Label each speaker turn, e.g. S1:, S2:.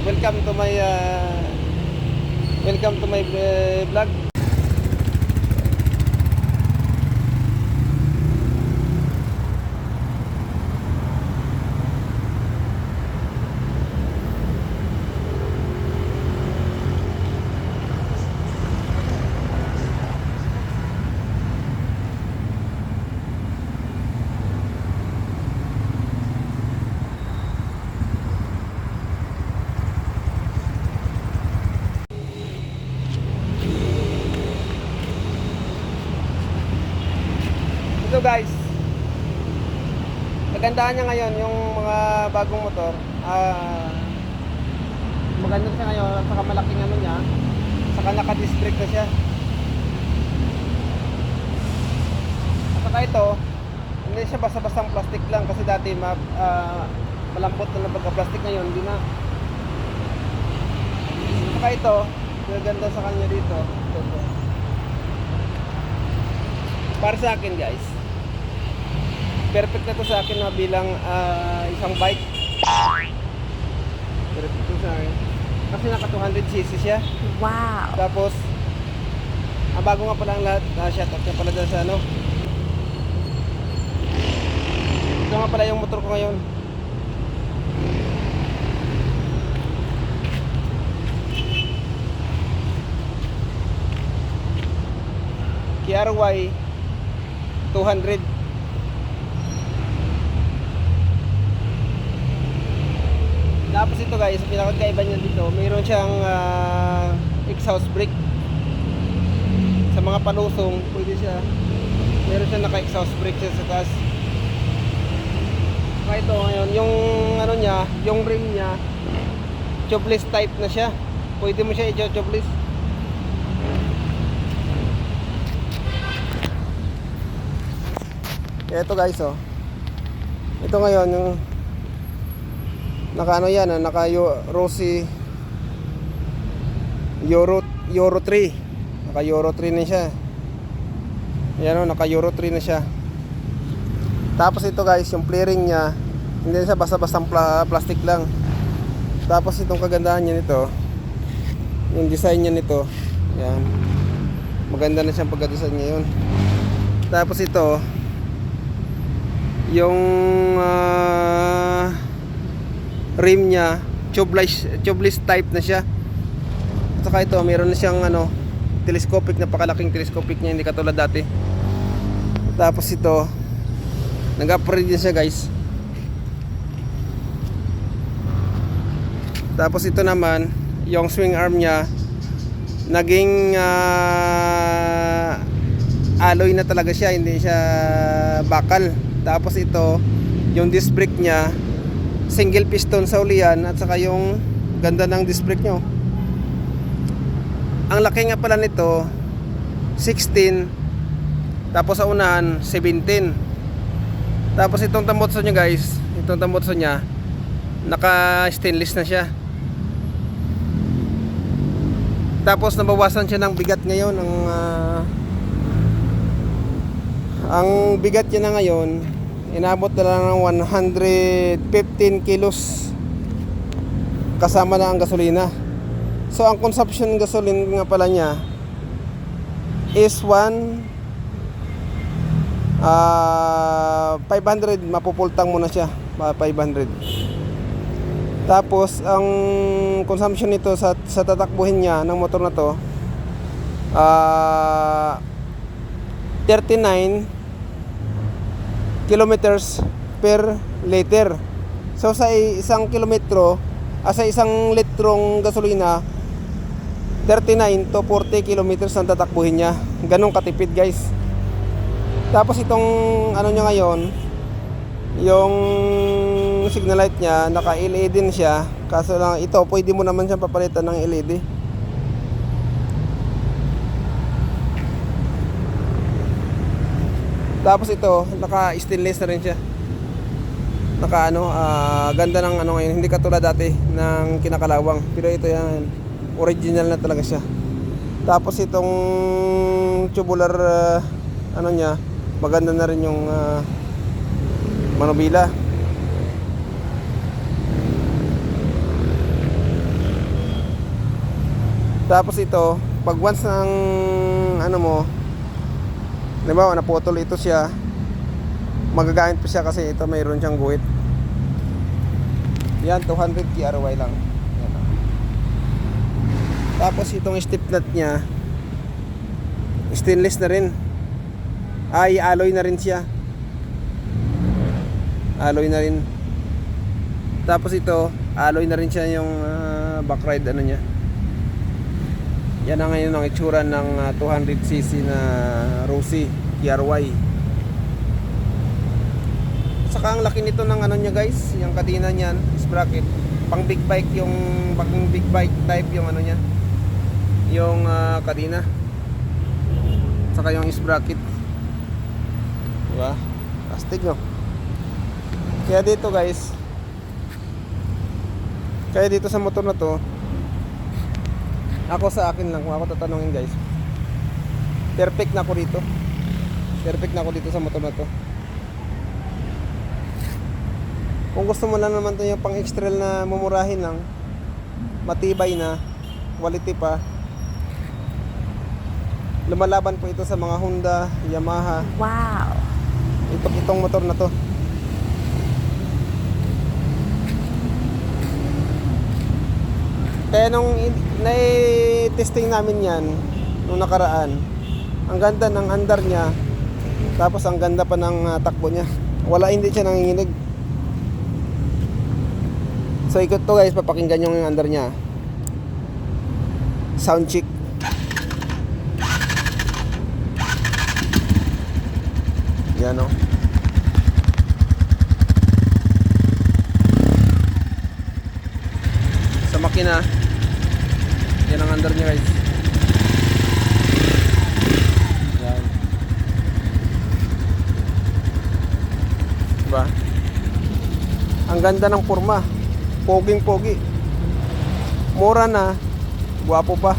S1: welcome to my vlog. Ito guys, magandaan niya ngayon yung mga bagong motor. Maganda siya ngayon at saka malaking ano niya, saka naka-disc brake na siya. At saka ito, hindi siya basta-bastang plastic lang kasi dati malambot na pagka-plastic, ngayon hindi na. At saka ito, maganda sa kanya dito. Ito. Para sa akin guys, perfect na to sa akin na bilang isang bike. Perfect to sa akin. Kasi naka 200cc siya.
S2: Wow.
S1: Tapos, ang bago nga pala ang lahat, shoutout nga pala dyan sa ano. Ito nga pala yung motor ko ngayon. KRY 200. Tapos ito guys, pinakagkaiba niya dito, mayroon siyang exhaust brake. Sa mga palusong, pwede siya. Meron siyang naka-exhaust brake siya sa taas. Saka ito ngayon, yung ano niya, yung rim niya, tubeless type na siya. Pwede mo siya i-tubeless. Ito guys, oh. Ito ngayon yung naka ano yan, naka Rossi Euro 3. Naka Euro 3 na siya. Ayan, oh, naka Euro 3 na siya. Tapos ito guys, yung flaring niya, hindi siya basta-bastang plastic lang. Tapos itong kagandahan niya nito, yung design niya nito, yan. Maganda na siyang pagka-design niya yun. Tapos ito, yung rim niya, tubeless type na siya. At saka ito, meron na siyang ano, telescopic, napakalaking telescopic niya, hindi katulad dati. Tapos ito, nag-upgrade din siya guys. Tapos ito naman, yung swing arm niya, naging alloy na talaga siya, hindi siya bakal. Tapos ito, yung disc brake niya, single piston sa ulian, at saka yung ganda ng disc brake nyo. Ang laki nga pala nito, 16, tapos sa unahan 17. Tapos itong tambotso nyo guys, itong tambotso nya, naka stainless na siya. Tapos nabawasan siya ng bigat ngayon. Ang bigat niya na ngayon, inabot na lang ng 115 kilos kasama na ang gasolina. So ang consumption gasoline nga pala niya is 500, mapupultang mo na siya, 500. Tapos ang consumption nito sa tatakbuhin niya ng motor na to, 39 kilometers per liter. So sa isang kilometro, sa isang litrong gasolina, 39 to 40 kilometers ang tatakbuhin niya. Ganong katipid guys. Tapos itong ano niya ngayon, yung signal light niya, naka LED din siya. Kaso lang ito, pwede mo naman siyang papalitan ng LED. Tapos ito, naka stainless na rin siya. Naka ano, ganda ng ano ngayon, hindi katulad dati ng kinakalawang. Pero ito yan, original na talaga siya. Tapos itong tubular ano niya, maganda na rin yung manubila. Tapos ito, pag once ng ano mo, halimbawa naputol ito siya, magagamit pa siya kasi ito mayroon siyang guhit. Yan, 200 KRY lang. Yan. Tapos itong step nut niya, stainless na rin. Ay, alloy na rin siya. Alloy na rin. Tapos ito, alloy na rin siya yung backride ano niya. Yan ang ngayon ang itsura ng 200cc na Rossi KRY. Saka ang laki nito ng ano niya guys, yung kadena niyan, sprocket. Pang big bike yung big bike type yung ano niya. Yung kadena. Saka yung sprocket. Diba? Astig no. Kaya dito guys, kaya dito sa motor na to, ako sa akin lang, kung ako tatanungin guys, perfect na ako dito. Perfect na ako dito sa motor na to. Kung gusto mo lang naman to yung pang extrail na mumurahin lang, matibay na, quality pa, lumalaban po ito sa mga Honda, Yamaha.
S2: Wow!
S1: Itong motor na to. Kaya nung nai-testing namin yan nung nakaraan, ang ganda ng andar niya, tapos ang ganda pa ng takbo niya. Wala, hindi siya nanginginig. So ikot to guys, papakinggan yung andar niya. Sound check. Yan o. Sa makina, yan ang andar niya guys. Yan. Diba? Ang ganda ng forma. Poging pogi. Mura na. Guwapo pa.